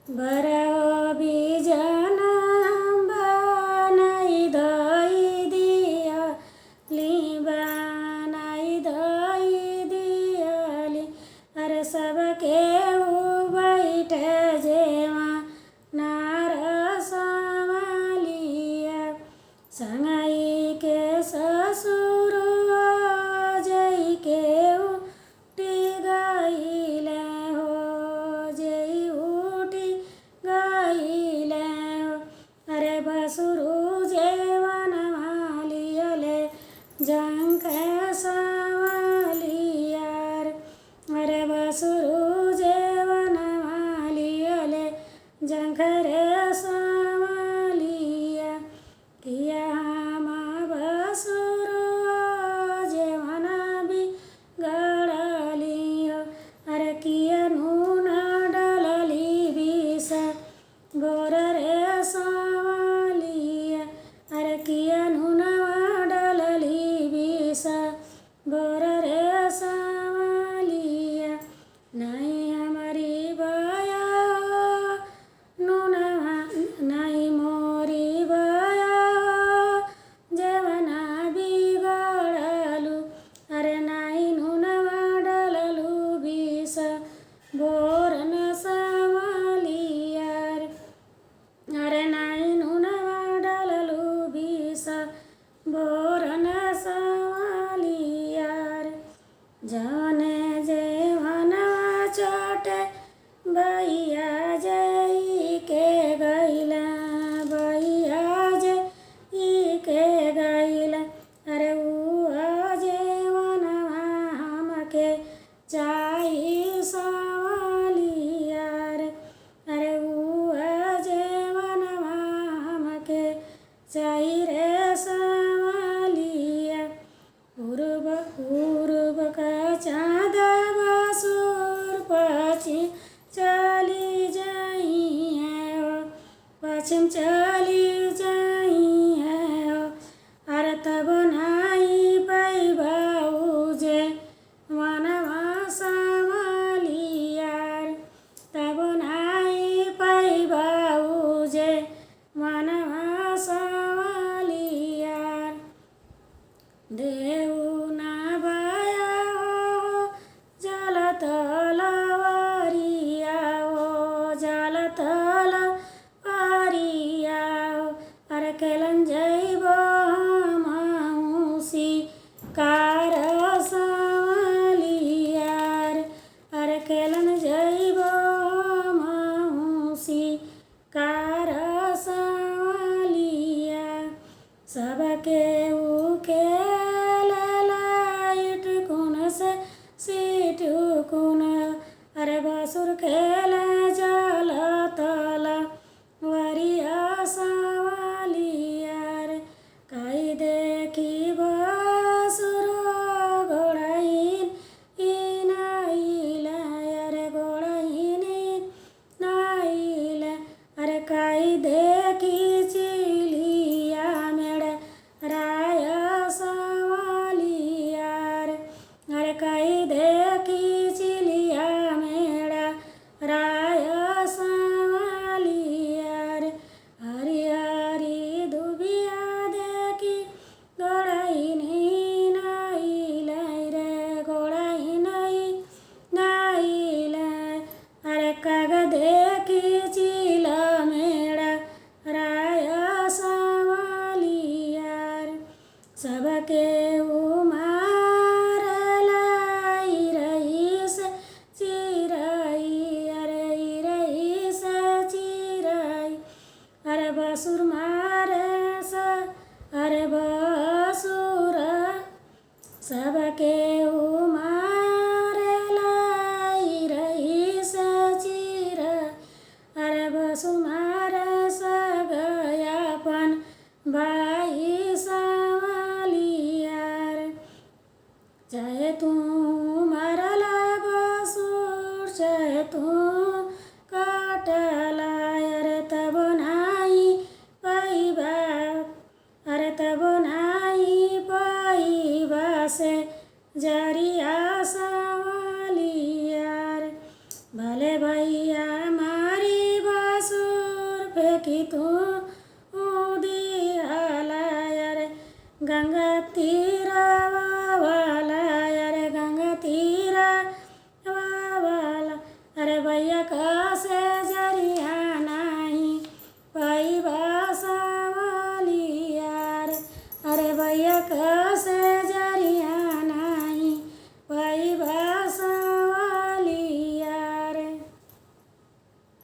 बराओ बीजन बनाई दई दियाली बनाई दई दियाली। अरे सबके बैठे जेवा नार संभालिया। संगई के ससुर जई के उठी गईले हो जई उठी गईले हो। अरे बसुरु जेवन मालियले जंख संभालियार। अरे बसुरु जेवन मालियले जंख रे संभालिया। किया मा बसुरु जेवन बिगड़ली हो। अरे किया नून डलली विष बोर रे संभालिया। अरे किया नून डलली विष बोर रे संभालिया। नहीं हमारी बया नून नहीं मोरी बया जेवना बिगड़लू। अरे नहीं नून डललू विष बोरन संभालियार। अरे नहीं नून डललू विष बोरन संभालियार। जाने जेवन चोटे बैया जई के गईला बैया जई के गईला। अरे उहा जेवन हमके चाही संभालियार। अरे उहा जेवन हमके चाही रे संभालिया। पूर्व पूर्व का चाँद बसुर पश्चिम चली जाई है हो पश्चिम चली जाई है हो। अरे तब नाई पैबाऊ जे मनवा संभालियार। तब नाई पैबाऊ जे मनवा संभालियार। देऊ ना बया हो जल तलवारिया हो जल तलवारिया हो। अरे केलन जइबो मौसी कार संभालियार। अरे केलन जइबो मौसी कार संभालिया। सबके उके लाइट कुन से सीट कुन। अरे बसुर खेल जल तल वरिया संभालियार। काई देखी बसुर गोड़ाइन इनाइला। अरे गोड़ाइन नाइला। अरे काई देखी चिलिया मेड़ा राय संभालियार। अरे काई देखी चिलिया मेड़ा राय कि तू दियाला अरे गंगा तीरा वाला अरे गंगा तीरा वाला अरे भैया कैसे जरिया नहीं पाई बासा वाली यार अरे भैया कैसे